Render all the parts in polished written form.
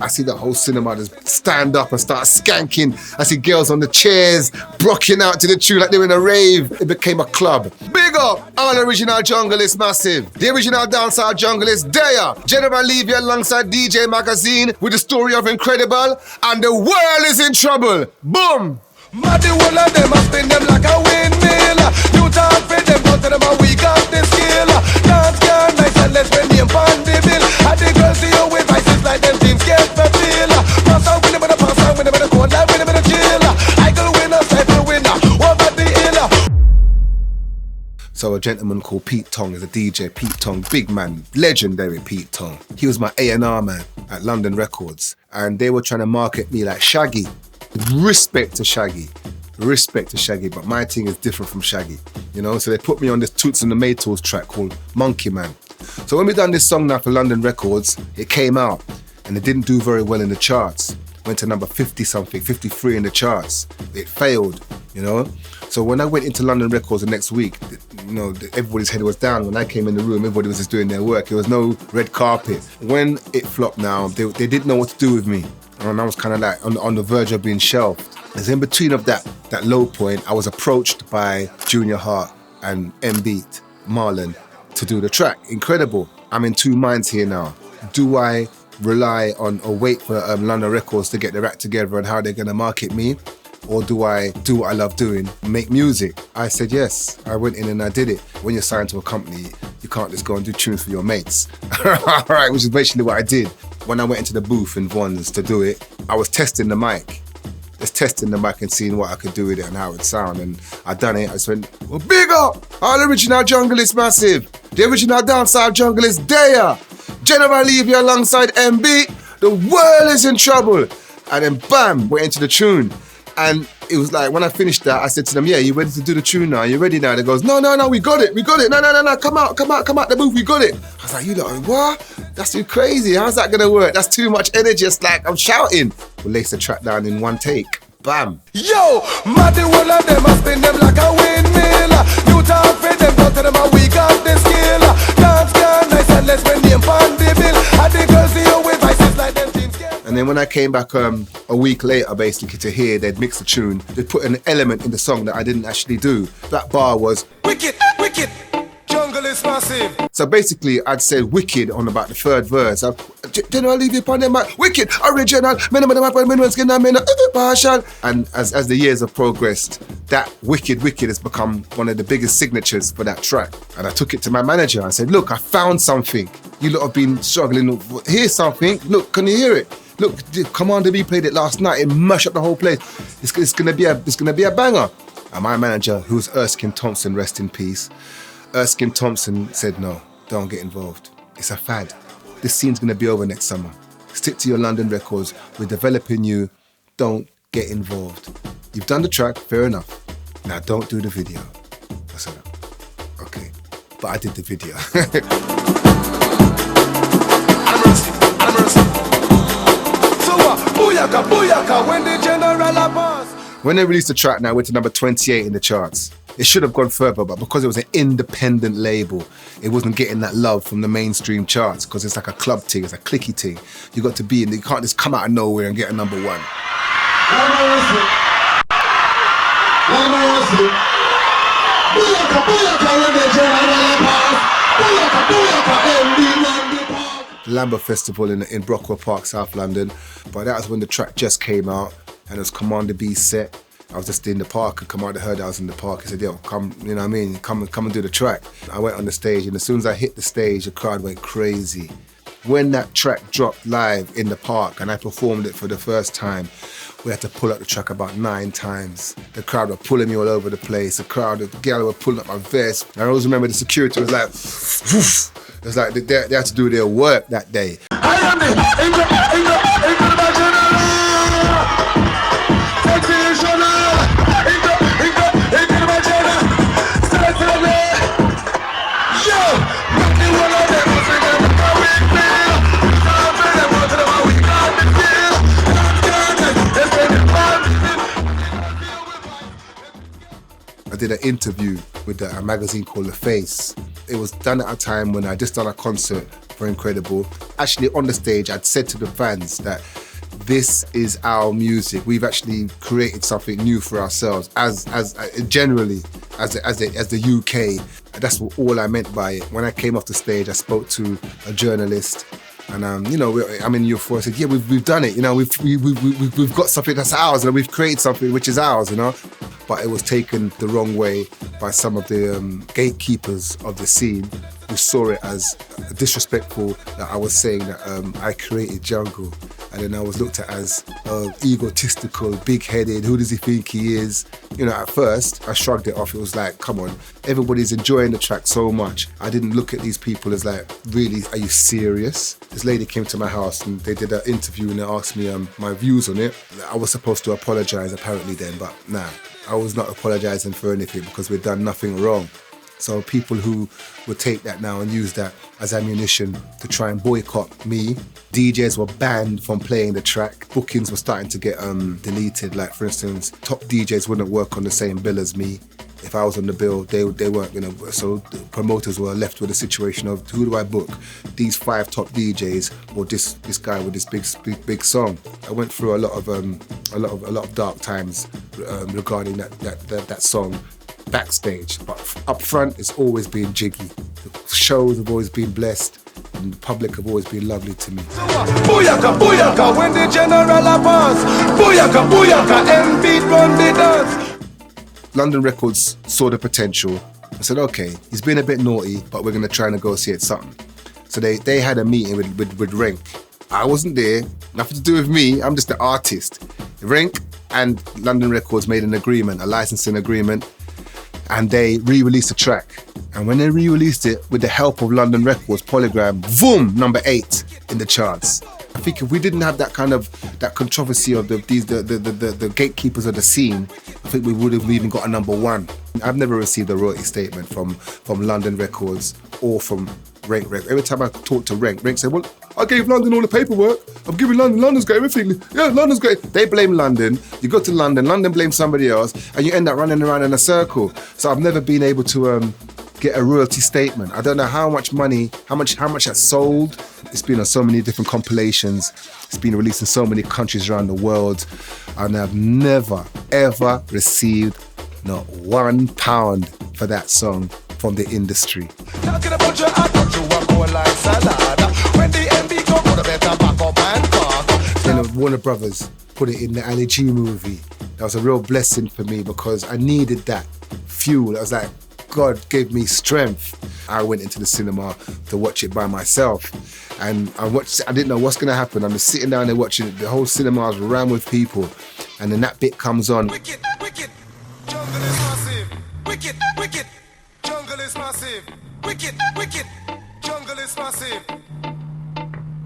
I see the whole cinema just stand up and start skanking. I see girls on the chairs, rocking out to the tune like they're in a rave. It became a club. Big up! All original jungle is massive. The original dancehall jungle is there. General Levy alongside DJ Magazine with the story of Incredible, and the world is in trouble. Boom! Muddy one of them, I spin them like a windmill. You talk for them, go to them and we got the skill. Dance girl, nice and let's spend the on the bill. And the girls see you with vices like them teams get the feel. Pass out with them, pass out with them, go live with them, chill. I go winner, cycle winner, over the hill. So a gentleman called Pete Tong is a DJ. Pete Tong, big man, legendary Pete Tong. He was my A&R man at London Records, and they were trying to market me like Shaggy. Respect to Shaggy, but my thing is different from Shaggy, you know? So they put me on this Toots and the Maytals track called Monkey Man. So when we done this song now for London Records, it came out and it didn't do very well in the charts. Went to number 50 something, 53 in the charts. It failed, you know? So when I went into London Records the next week, you know, everybody's head was down. When I came in the room, everybody was just doing their work. There was no red carpet. When it flopped now, they didn't know what to do with me. And I was kind of like on the verge of being shelved. As in between of that low point, I was approached by Junior Hart and M-Beat, Marlon, to do the track. Incredible. I'm in two minds here now. Do I rely on or wait for London Records to get their act together and how they're going to market me? Or do I do what I love doing, make music? I said yes. I went in and I did it. When you're signed to a company, you can't just go and do tunes for your mates. Right, which is basically what I did. When I went into the booth in Vaughan's to do it, I was testing the mic. Just testing the mic and seeing what I could do with it and how it would sound. And I done it. I just went, well, big up! All original jungle is massive. The original dancehall jungle is there. General Levy alongside MB. The world is in trouble. And then bam, went into the tune. And it was like, when I finished that, I said to them, yeah, you ready to do the tune now? You ready now? They goes, no, we got it. No, come out the booth, we got it. I was like, you lot, what? That's too crazy. How's that gonna work? That's too much energy. It's like, I'm shouting. We'll lace the track down in one take. Bam. Yo, muddy one of them, I spin them like a windmill. You talk for them, go to them and we got the skill. Dance girl, nice and let's spend the on the bill. And the girls see you with vices like them teams get. And then when I came back a week later, basically, to hear they'd mix the tune, they put an element in the song that I didn't actually do. That bar was, wicked, jungle is massive. So basically, I'd said wicked on about the third verse. General Levy upon them, wicked, original, partial. And as the years have progressed, that wicked has become one of the biggest signatures for that track. And I took it to my manager. I said, look, I found something. You lot have been struggling. Here's something. Look, can you hear it? Look, Commander B played it last night. It mashed up the whole place. It's gonna be a banger. And my manager, who's Erskine Thompson, rest in peace. Erskine Thompson said, no, don't get involved. It's a fad. This scene's gonna be over next summer. Stick to your London Records. We're developing you. Don't get involved. You've done the track, fair enough. Now don't do the video. I said, okay. But I did the video. Booyaka, when the general boss. When they released the track now, it went to number 28 in the charts. It should have gone further, but because it was an independent label, it wasn't getting that love from the mainstream charts because it's like a club thing, it's a clicky thing. You got to be in, you can't just come out of nowhere and get a number one. Lambeth Festival in Brockwell Park, South London. But that was when the track just came out and it was Commander B's set. I was just in the park and Commander heard I was in the park. He said, yo, come, you know what I mean? Come and do the track. I went on the stage and as soon as I hit the stage, the crowd went crazy. When that track dropped live in the park and I performed it for the first time, we had to pull up the track about 9 times. The crowd were pulling me all over the place. The girl were pulling up my vest. I always remember the security was like, whoosh. It was like they had to do their work that day. I did an interview with a magazine called The Face. It was done at a time when I just done a concert for Incredible. Actually, on the stage, I'd said to the fans that this is our music. We've actually created something new for ourselves as generally as the UK. That's all I meant by it. When I came off the stage, I spoke to a journalist, and I'm in Euphoria. I said, yeah, we've done it. We've got something that's ours, and we've created something which is ours. But it was taken the wrong way by some of the gatekeepers of the scene, who saw it as disrespectful that I was saying that I created jungle. And then I was looked at as egotistical, big-headed, who does he think he is? At first, I shrugged it off. It was like, come on, everybody's enjoying the track so much. I didn't look at these people as like, really, are you serious? This lady came to my house and they did an interview and they asked me my views on it. I was supposed to apologise apparently then, but nah, I was not apologising for anything because we'd done nothing wrong. So people who would take that now and use that as ammunition to try and boycott me. DJs were banned from playing the track. Bookings were starting to get deleted. Like, for instance, top DJs wouldn't work on the same bill as me. If I was on the bill, they weren't going to. So the promoters were left with a situation of, who do I book? These 5 top DJs or this guy with this big song? I went through a lot of dark times regarding that song. Backstage, but up front it's always been jiggy. The shows have always been blessed and the public have always been lovely to me. Booyaka, booyaka, when the general advance. Booyaka, booyaka, and beat run the dance. London Records saw the potential. I said, okay, he's been a bit naughty, but we're gonna try and negotiate something. So they had a meeting with Rank. I wasn't there, nothing to do with me, I'm just the artist. Rank and London Records made an agreement, a licensing agreement, and they re-released the track. And when they re-released it, with the help of London Records, Polygram, boom, number 8 in the charts. I think if we didn't have that controversy of the gatekeepers of the scene, I think we would have even got a number 1. I've never received a royalty statement from London Records or from Rank. Every time I talk to Rank said, well, I gave London all the paperwork. I'm giving London's got everything. Yeah, London's got it. They blame London. You go to London blames somebody else, and you end up running around in a circle. So I've never been able to get a royalty statement. I don't know how much money, how much that's sold. It's been on so many different compilations. It's been released in so many countries around the world, and I've never ever received not £1 for that song from the industry. Talking about your heart, but you walk on like salad. When the MB come, put a better back up and talk. Then Warner Brothers put it in the Ali G movie. That was a real blessing for me because I needed that fuel. I was like, God gave me strength. I went into the cinema to watch it by myself. And I didn't know what's going to happen. I'm just sitting down there watching it. The whole cinema was rammed with people. And then that bit comes on. Wicked, wicked, jungle is massive. Wicked, wicked, jungle is massive. Wicked, wicked, jungle is massive.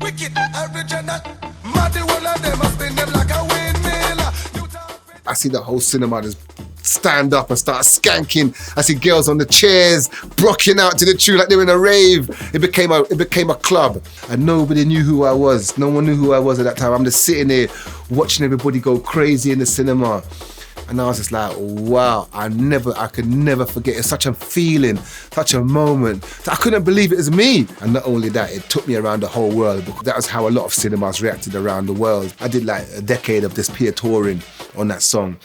Wicked, original. Muddy one of them must spin them like a windmill. I see the whole cinema just stand up and start skanking. I see girls on the chairs rocking out to the tune like they're in a rave. It became a club, and nobody knew who I was. No one knew who I was at that time. I'm just sitting there watching everybody go crazy in the cinema, and I was just like, wow! I could never forget. It's such a feeling, such a moment. I couldn't believe it was me. And not only that, it took me around the whole world, because that was how a lot of cinemas reacted around the world. I did like a decade of this peer touring on that song.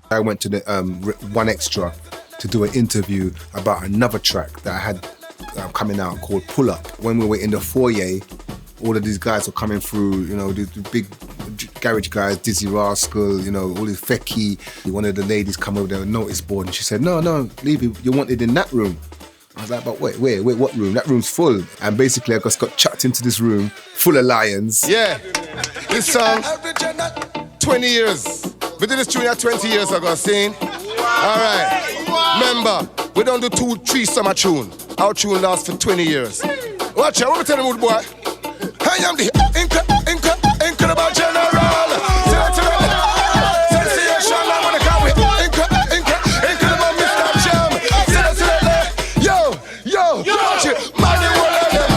I went to the One Extra to do an interview about another track that I had coming out called Pull Up. When we were in the foyer, all of these guys were coming through, the big garage guys, Dizzy Rascal, all this Fecky. One of the ladies come over there with a notice board and she said, no, leave it, you're wanted in that room. I was like, but wait, what room? That room's full. And basically I just got chucked into this room full of lions. Yeah, this song, 20 years. We did this tune 20 years ago, seen? Alright, remember, we don't do 2-3 summer tune. Our tune lasts for 20 years. Watch out, what we tell them, boy? I am the incredible general. Sensation, I'm gonna call me incredible Mr. Jam. Yo, watch it. Money, one of them.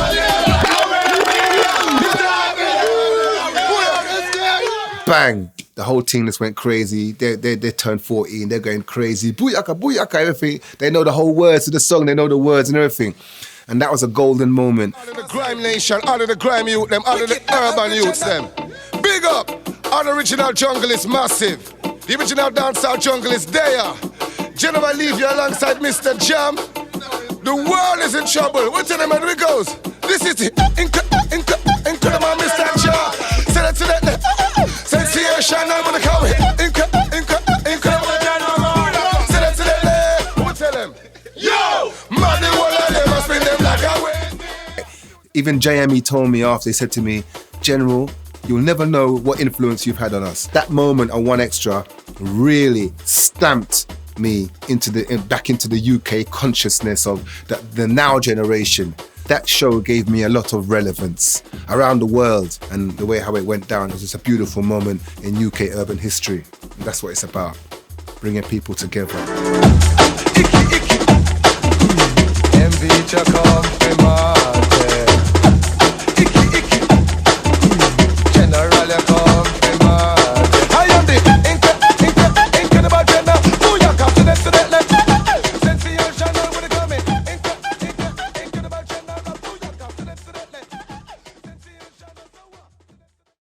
Bang. The whole team just went crazy. They turned 14. They're going crazy. Booyaka, booyaka, everything. They know the whole words to the song. They know the words and everything. And that was a golden moment. All of the grime nation, all of the grime youth, them, all of the urban youths, them. Big up! All the original jungle is massive. The original dancehall jungle is there. Gentlemen, leave you alongside Mr. Jam. The world is in trouble. What tell them how it goes? This is the incredible Mr. Jam. Say that to that. Sensation, I'm gonna call it. Incredible. Say that to that. What tell them? Yo! Man, the whole of them must spin them like a way. Even JME told me after, he said to me, General, you'll never know what influence you've had on us. That moment on 1Xtra really stamped me back into the UK consciousness of the now generation. That show gave me a lot of relevance around the world, and the way how it went down, it was just a beautiful moment in UK urban history. And that's what it's about, bringing people together. MV Chakam.